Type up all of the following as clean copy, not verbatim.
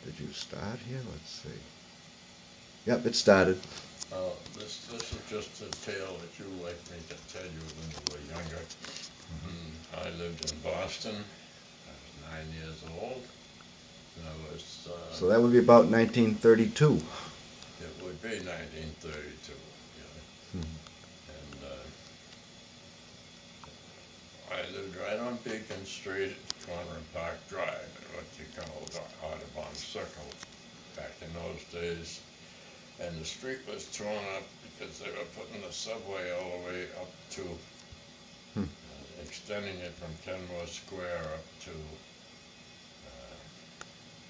Did you start here? Let's see. Yep, it started. This is just a tale that you like me to tell you when you were younger. I lived in Boston. I was 9 years old. And I was. So that would be about 1932. It would be 1932. Yeah. And I lived right on Beacon Street, corner of Park Drive, what you call the Audubon Circle back in those days. And the street was torn up because they were putting the subway all the way up to, extending it from Kenmore Square up to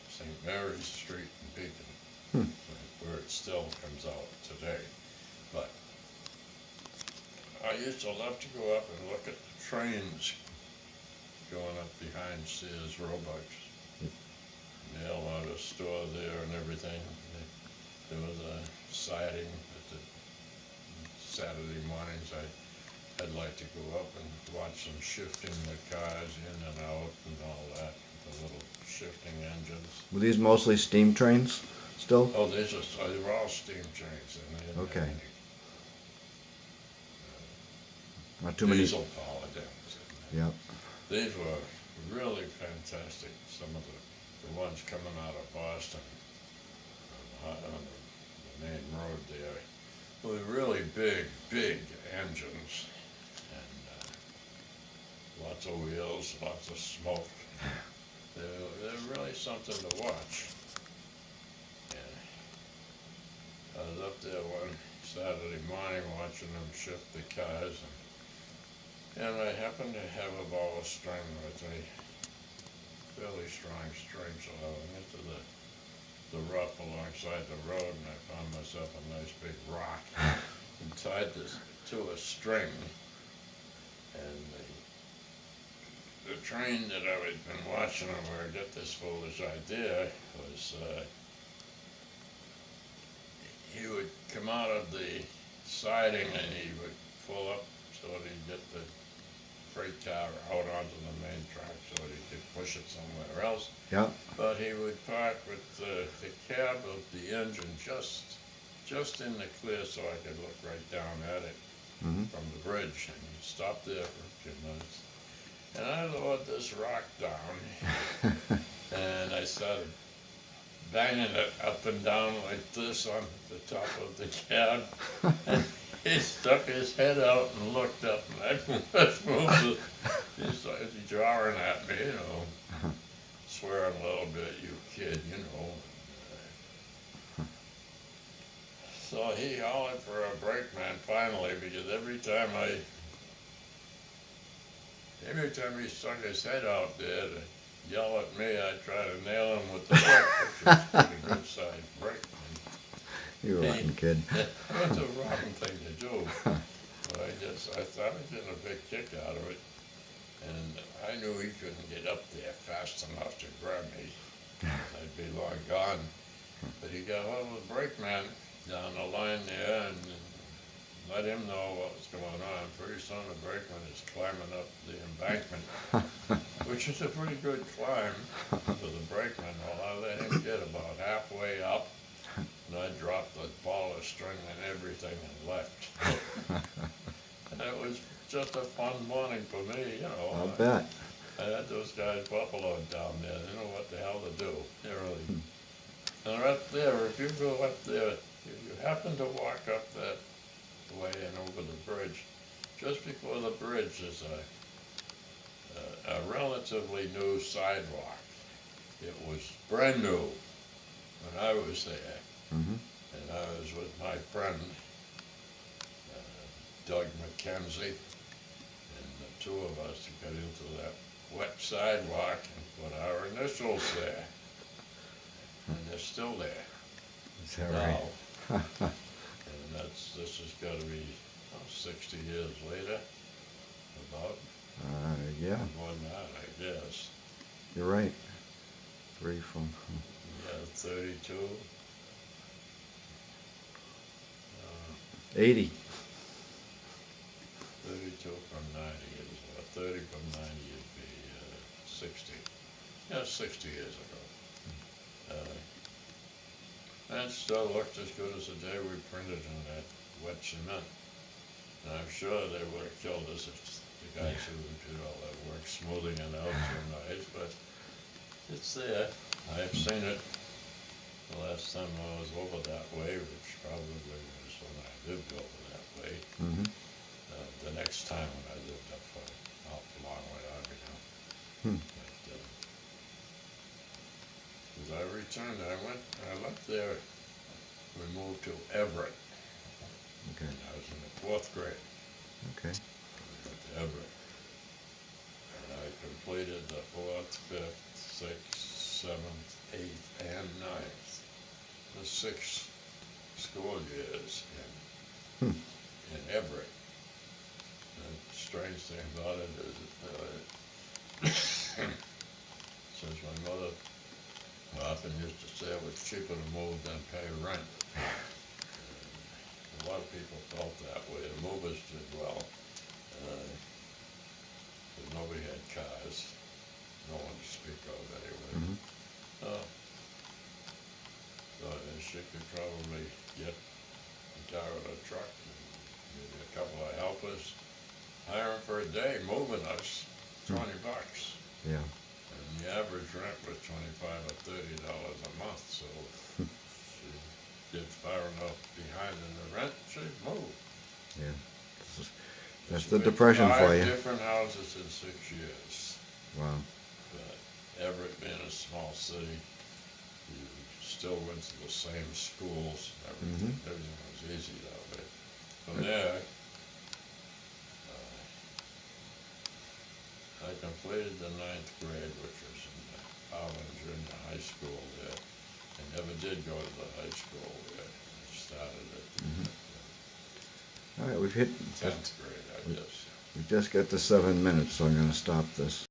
St. Mary's Street in Beacon, where it still comes out today. But I used to love to go up and look at the trains going up behind Sears Roebuck's. Mail order store there and everything. There was a siding at the Saturday mornings. I'd like to go up and watch them shifting the cars in and out and all that, the little shifting engines. Were these mostly steam trains still? Oh, they were all steam trains. Okay. Not too diesel powered engines. Yep. These were really fantastic. Some of the ones coming out of Boston on the main road there were really big engines, and lots of wheels, lots of smoke. They're really something to watch. And I was up there one Saturday morning watching them shift the cars, and I happened to have a ball of string with me, fairly strong string, so I went into the rough alongside the road, and I found myself a nice big rock and tied this to a string. And the train that I had been watching where I got this foolish idea was he would come out of the siding and he would pull up so that he'd get the freight car out onto the main track so that he could push it somewhere else. Yeah. But he would park with the cab of the engine just in the clear so I could look right down at it from the bridge. And he'd stop there for a few minutes. And I lowered this rock down and I started banging it up and down like this on the top of the cab. And he stuck his head out and looked up, and I moved. He started jawing at me, swearing a little bit, "You kid," So he hollered for a brakeman finally, because every time he stuck his head out there to yell at me, I'd try to nail him with the whip, which was a pretty good sized brakeman. You rotten kid. It was a rotten thing to do. But I thought I was getting a big kick out of it. And I knew he couldn't get up there fast enough to grab me. I'd be long gone. But he got hold of the brakeman down the line there and let him know what was going on. Pretty soon the brakeman is climbing up the embankment, which is a pretty good climb for the brakeman. Well, I let him get about halfway up, and I dropped the ball of string and everything and left. And it was just a fun morning for me, I'll bet. I had those guys buffaloed down there. They didn't know what the hell to do. They really. And right there, if you go up there, if you happen to walk up that way and over the bridge, just before the bridge is a relatively new sidewalk. It was brand new when I was there. And I was with my friend, Doug McKenzie, and the two of us got into that wet sidewalk and put our initials there. And they're still there. Is that now. right? And this has got to be 60 years later, about. Yeah. More than that, I guess. You're right. 3 from. Yeah, 32. 80. 32 from 90 is 30 from 90 would be 60. Yeah, 60 years ago. And it still looked as good as the day we printed in that wet cement. And I'm sure they would have killed us if the guys who did all that work smoothing it out so nice, but it's there. I've seen it the last time I was over that way, which probably was when I lived over that way. Mm-hmm. The next time when I lived up a long way out, Hmm. But as I returned, I left there. We moved to Everett. Okay. And I was in the 4th grade. Okay. We went to Everett. And I completed the 4th, 5th, 6th, 7th, 8th, and 9th. The 6 school years in Everett. The strange thing about it is since my mother often used to say it was cheaper to move than pay rent. A lot of people felt that way. The movers did well. But nobody had cars. No one to speak of anyway. Mm-hmm. So she could probably get a car and a truck and maybe a couple of helpers. Hire them for a day moving us, $20. Yeah. And the average rent was $25 or $30 a month, so she get far enough behind in the rent, she'd move. Yeah. That's the depression for you. 5 different houses in 6 years. Wow. But Everett being a small city, you still went to the same schools. Everything, everything was easy that way. From there, I completed the 9th grade, which was in Harlan Junior High School there. I never did go to the high school there. I started at All right, we've hit 10th grade, I guess. we just got to 7 minutes, so I'm going to stop this.